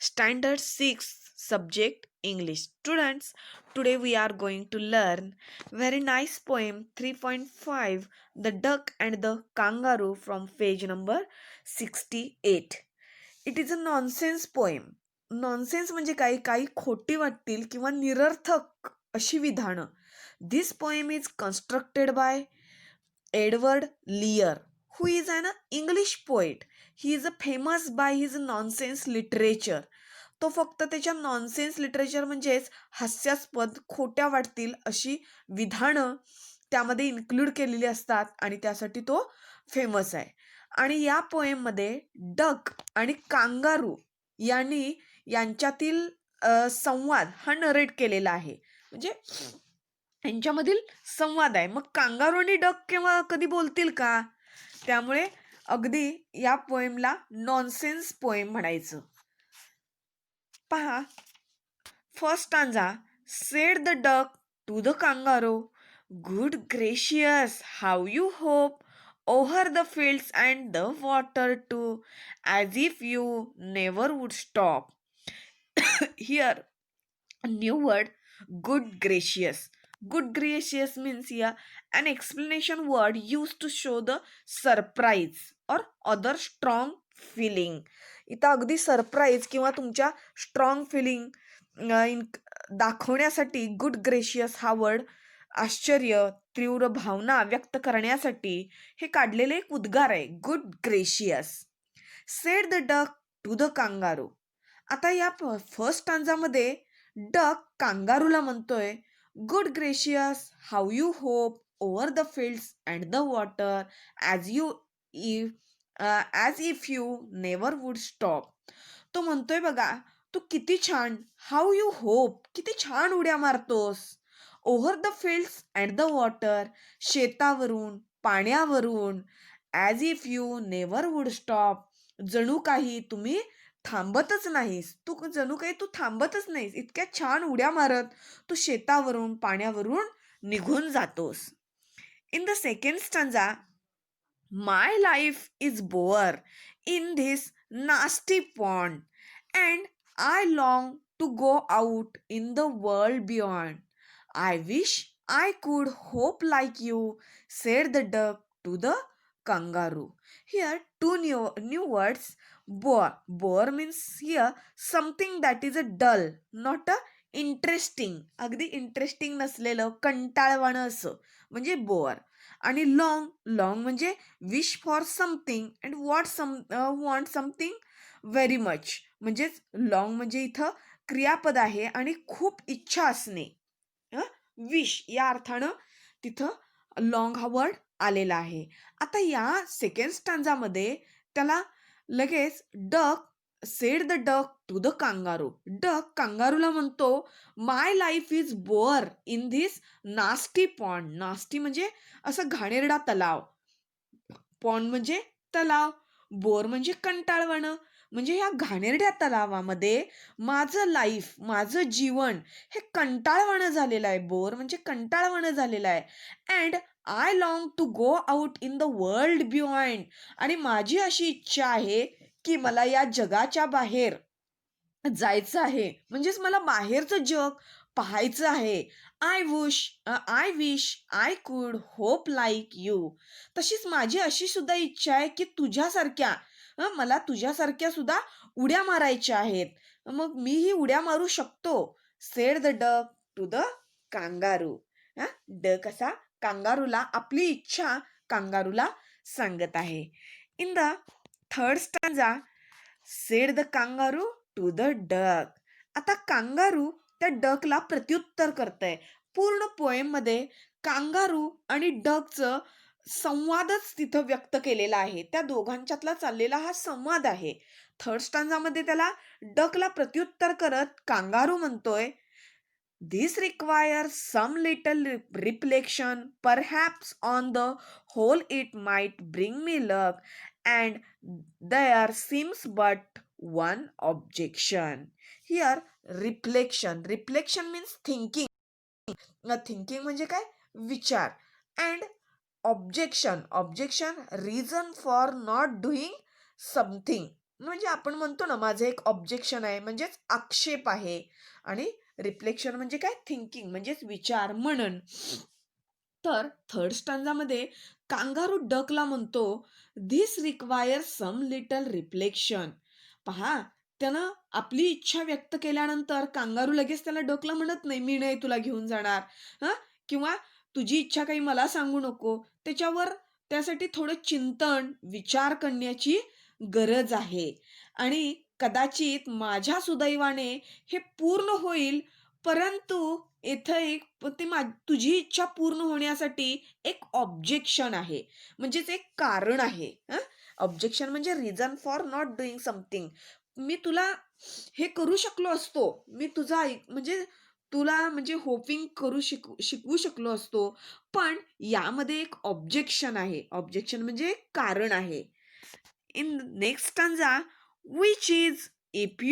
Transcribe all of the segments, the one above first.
Standard 6 subject English. Students, today we are going to learn very nice poem 3.5 The Duck and the Kangaroo from page number 68. It is a nonsense poem. Nonsense म्हणजे काही काही खोटी वाटतील किंवा निरर्थक अशी विधानं. This poem is constructed by Edward Lear, who is an English poet. He is famous by his nonsense literature. तो फक्त त्याच्या नॉनसेन्स लिटरेचर म्हणजेच हास्यास्पद खोट्या वाटतील अशी विधानं त्यामध्ये इन्क्लूड केलेली असतात आणि त्यासाठी तो फेमस आहे. आणि या पोएममध्ये डक आणि कांगारू यांच्यातील संवाद हा नरेट केलेला आहे. म्हणजे यांच्यामधील संवाद आहे. मग कांगारू आणि डक केव्हा कधी बोलतील का? त्यामुळे अगदी या पोएमला नॉनसेन्स पोएम म्हणायचं. पहा, first stanza. Said the duck to the kangaroo, good gracious how you hop over the fields and the water too, as if you never would stop. Here, a new word, good gracious. Good gracious means here an explanation word used to show the surprise or other strong feeling. इथं अगदी surprise किंवा तुमच्या strong feeling दाखवण्यासाठी good gracious हा word आश्चर्य तीव्र भावना व्यक्त करण्यासाठी हे काढलेले एक उद्गार आहे. Good gracious. Said the duck to the kangaroo. आता या फर्स्ट स्टांजामध्ये डक कांगारूला म्हणतोय, good gracious how you hop over the fields and the water as if you never would stop. तो म्हणतोय बघा, तू किती छान, हाऊ यू होप, किती छान उड्या मारतोस. Over the fields and the water, शेतावरून पाण्यावरून, as if you never would stop, जणू काही तुम्ही थांबतच नाहीस. जणू काही तू थांबतच नाहीस. इतक्या छान उड्या मारत तू शेतावरून पाण्यावरून निघून जातोस. In the second stanza, my life is bore in this nasty pond and I long to go out in the world beyond. I wish I could hop like you, said the duck to the kangaroo. Here two new words. Bore means here something that is a dull, not a interesting. अगदी interesting नसलेलं कंटाळवाणं असं म्हणजे bore. आणि long म्हणजे wish for something and want something very much. म्हणजेच long म्हणजे इथं क्रियापद आहे आणि खूप इच्छा असणे. विश या अर्थानं तिथं लॉंग हा वर्ड आलेला आहे. आता या सेकंड स्टांजामध्ये त्याला लगेच said the duck to the kangaroo. Duck कांगारूला म्हणतो, my life is bore in this nasty pond. Nasty म्हणजे असं घाणेरडा तलाव, पॉन्ड म्हणजे तलाव, बोर म्हणजे कंटाळवाणं. म्हणजे या घाणेरड्या तलावामध्ये माझं लाईफ, माझं जीवन हे कंटाळवाणं झालेलं आहे. बोर म्हणजे कंटाळवाणं झालेलं आहे. And I long to go out in the world beyond. आणि माझी अशी इच्छा आहे की मला या जगाच्या बाहेर जायचं आहे. म्हणजेच मला बाहेरचं जग पाहायचं आहे. I wish I could hop like you. तशीच माझी अशी सुद्धा इच्छा आहे की मला तुझ्यासारख्या सुद्धा उड्या मारायच्या आहेत. मग मीही उड्या मारू शकतो. Said the duck to the kangaroo. Duck असा कांगारूला आपली इच्छा कांगारूला सांगत आहे. In the third stanza, said the kangaroo to the duck. आता कांगारू त्या डकला प्रत्युत्तर करतंय. पूर्ण पोएम मध्ये कांगारू आणि डकचं संवादच तिथं व्यक्त केलेला आहे. त्या दोघांच्यातला चाललेला हा संवाद आहे. थर्ड स्टांजामध्ये त्याला डकला प्रत्युत्तर करत कांगारू म्हणतोय, this requires some little reflection. Perhaps on the whole it might bring me luck, and there seems but one objection. Here reflection means thinking. Thinking म्हणजे काय? विचार. And objection reason for not doing something. म्हणजे आपण म्हणतो ना, माझं एक objection आहे म्हणजेच आक्षेप आहे. आणि रिफ्लेक्शन म्हणजे काय, थिंकिंग म्हणजेच विचार, मनन. तर थर्ड स्टांजामध्ये कांगारू डकला म्हणतो, this requires some little reflection. पहा, त्यानं आपली इच्छा व्यक्त केल्यानंतर कांगारू लगेच त्याला डकला म्हणत नाही, मी नाही तुला घेऊन जाणार. हं? किंवा तुझी इच्छा काही मला सांगू नको. त्यासाठी थोडं चिंतन, विचार करण्याची गरज आहे. आणि कदाचित माझ्या सुदैवाने हे पूर्ण होईल, परंतु इथं तुझी इच्छा पूर्ण होण्यासाठी एक ऑब्जेक्शन आहे. म्हणजेच एक कारण आहे. ऑब्जेक्शन म्हणजे reason for not doing something. मी तुला हे करू शकलो असतो. मी तुझा म्हणजे तुला म्हणजे होपिंग शिकवू शकलो असतो. पण यामध्ये एक ऑब्जेक्शन आहे. ऑब्जेक्शन म्हणजे एक कारण आहे. In the next stanza, which is, if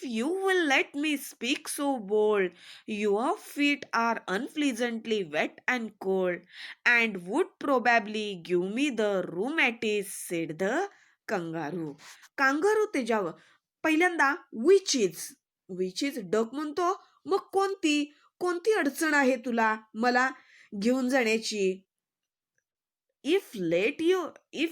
you will let me speak so bold, your feet are unpleasantly wet and cold, and would probably give me the rheumatis, said the kangaroo. Kangaroo त्याच्यावर पहिल्यांदा which is duck म्हणतो, मग कोणती अडचण आहे तुला मला घेऊन जाण्याची. If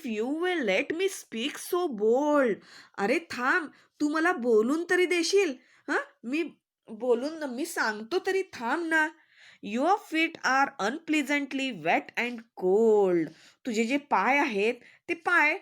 you will let me speak so bold. अरे थांब, तू मला बोलून तरी देशील. हा, मी सांगतो तरी थांब ना. Your feet are unpleasantly wet and cold. तुझे जे पाय आहेत ते पाय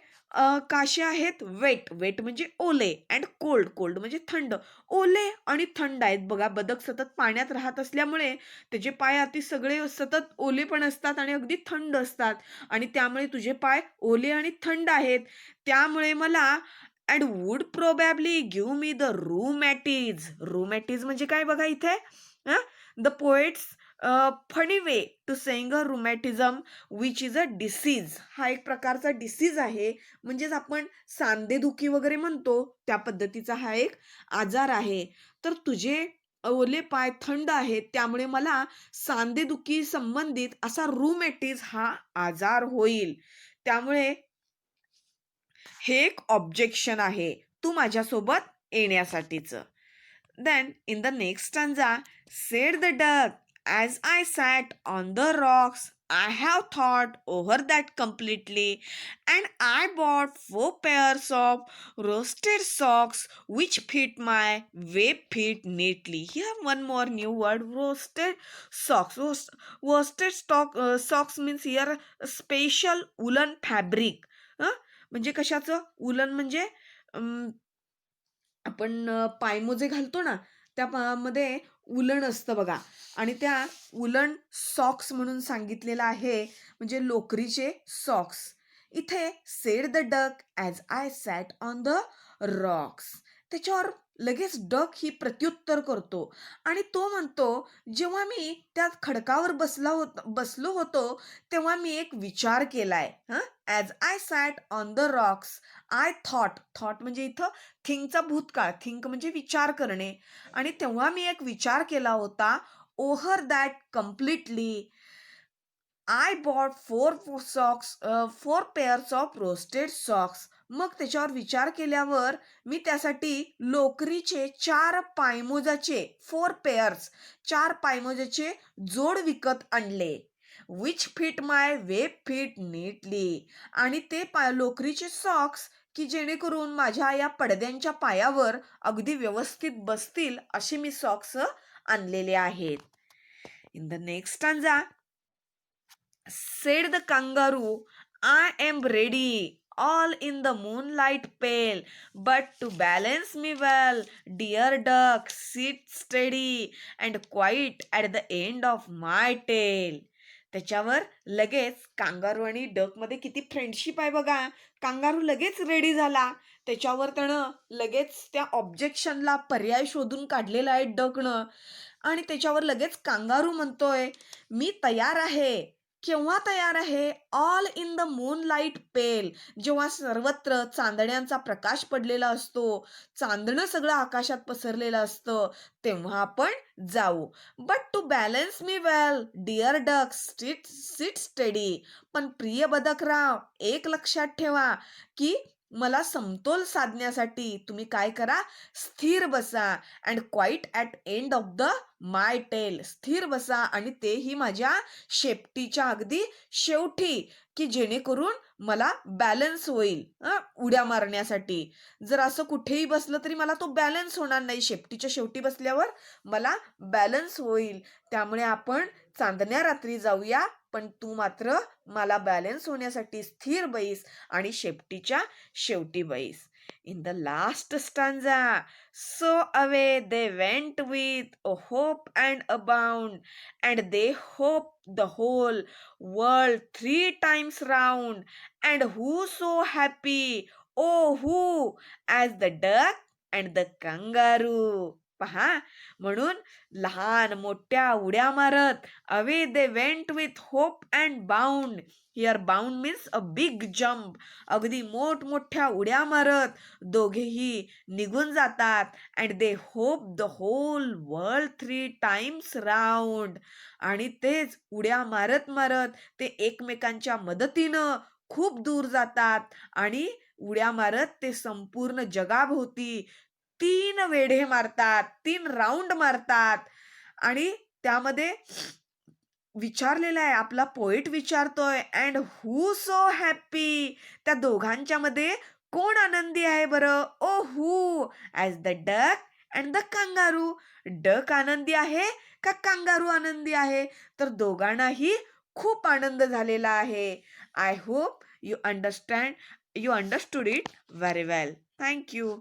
काशे आहेत, वेट वेट म्हणजे ओले, अँड कोल्ड कोल्ड म्हणजे थंड. ओले आणि थंड आहेत. बघा, बदक सतत पाण्यात राहत असल्यामुळे त्याचे पाय अति सगळे सतत ओले पण असतात आणि अगदी थंड असतात. आणि त्यामुळे तुझे पाय ओले आणि थंड आहेत. त्यामुळे मला and would probably give me the rheumatiz. Rheumatiz म्हणजे काय बघा इथे, the poet's funny way to saying a rheumatism which is a disease. हा एक प्रकारचा डिसीज आहे. म्हणजेच आपण सांधेदुखी वगैरे म्हणतो त्या पद्धतीचा हा एक आजार आहे. तर तुझे ओले पाय थंड आहेत, त्यामुळे मला सांधेदुखी संबंधित असा रूमॅटिज हा आजार होईल. त्यामुळे हे एक ऑब्जेक्शन आहे तू माझ्यासोबत येण्यासाठीचं. Then, in the next stanza, said the duck, as I sat on the rocks, I have thought over that completely, and I bought 4 pairs of roasted socks which fit my web feet neatly. Here, one more new word, roasted socks. Socks means here a special woolen fabric. म्हणजे कशाचं, उलन म्हणजे आपण पायमोजे घालतो ना, मध्ये उलन असतं बघा. आणि त्या उलन सॉक्स म्हणून सांगितलेलं आहे, म्हणजे लोकरीचे सॉक्स. इथे said the duck as I sat on the rocks. त्याच्यावर लगेच डक ही प्रत्युत्तर करतो आणि तो म्हणतो, जेव्हा मी त्या खडकावर बसलो होतो तेव्हा मी एक विचार केलाय. As I sat on the rocks, I thought म्हणजे इथं थिंकचा भूतकाळ, थिंक म्हणजे विचार करणे. आणि तेव्हा मी एक विचार केला होता, over that completely I bought 4 pairs of roasted socks. मग त्याच्यावर विचार केल्यावर मी त्यासाठी लोकरीचे 4 पायमोजाचे जोड विकत आणले. Which fit my web fit neatly. आणि ते लोकरीचे सॉक्स की जेणेकरून माझ्या या पडद्यांच्या पायावर अगदी व्यवस्थित बसतील असे मी सॉक्स आणलेले आहेत. In the next stanza, said the kangaroo, I am ready, all in the moonlight pale, but to balance me well, dear duck, sit steady and quiet at the end of my tail. त्याच्यावर लगेच kangaroo आणि duck मध्ये किती friendship आहे बघा. Kangaroo लगेच ready झाला. त्याच्यावर त्यानं लगेच त्या ऑब्जेक्शनला पर्याय शोधून काढलेला आहे डकनं. आणि त्याच्यावर लगेच कांगारू म्हणतोय, मी तयार आहे. केव्हा तयार आहे? ऑल इन द मूनलाईट पेल. जेव्हा सर्वत्र चांदण्यांचा प्रकाश पडलेला असतो, चांदणं सगळं आकाशात पसरलेलं असतं, तेव्हा आपण जाऊ. But to balance me well, dear duck, sit steady. पण प्रिय बदकराव, एक लक्षात ठेवा की मला समतोल साधण्यासाठी तुम्ही काय करा, स्थिर बसा and quiet at end of the my tail. स्थिर बसा आणि तेही माझ्या शेपटीच्या अगदी शेवटी, की जेणेकरून मला बॅलन्स होईल उड्या मारण्यासाठी. जर असं कुठेही बसलं तरी मला तो बॅलन्स होणार नाही. शेपटीच्या शेवटी बसल्यावर मला बॅलन्स होईल. त्यामुळे आपण चांदण्या रात्री जाऊया, पण तू मात्र मला बॅलन्स होण्यासाठी स्थिर बैस आणि शेपटीच्या शेवटी बैस. In the last stanza, so away they went with a hope and a bound, and they hoped the whole world 3 times round. And who so happy, oh who, as the duck and the kangaroo. पहा, म्हणून लहान मोठ्या उड्या मारत away they went with hop and bound. Here bound means a big jump. अगदी मोठमोठ्या उड्या मारत दोघेही निघून जातात. And they hop the whole world 3 times round. आणि तेच उड्या मारत मारत ते एकमेकांच्या मदतीनं खूप दूर जातात आणि उड्या मारत ते संपूर्ण जगाभोवती 3 वेढे मारतात, 3 राऊंड मारतात. आणि त्यामध्ये विचारलेलं आहे, आपला पोएट विचारतोय, अँड हू सो हॅपी. त्या दोघांच्या मध्ये कोण आनंदी आहे बरं? Oh who, as the duck and the kangaroo. Duck आनंदी आहे का कांगारू आनंदी आहे? तर दोघांनाही खूप आनंद झालेला आहे. I hope you understand, you understood it very well. Thank you.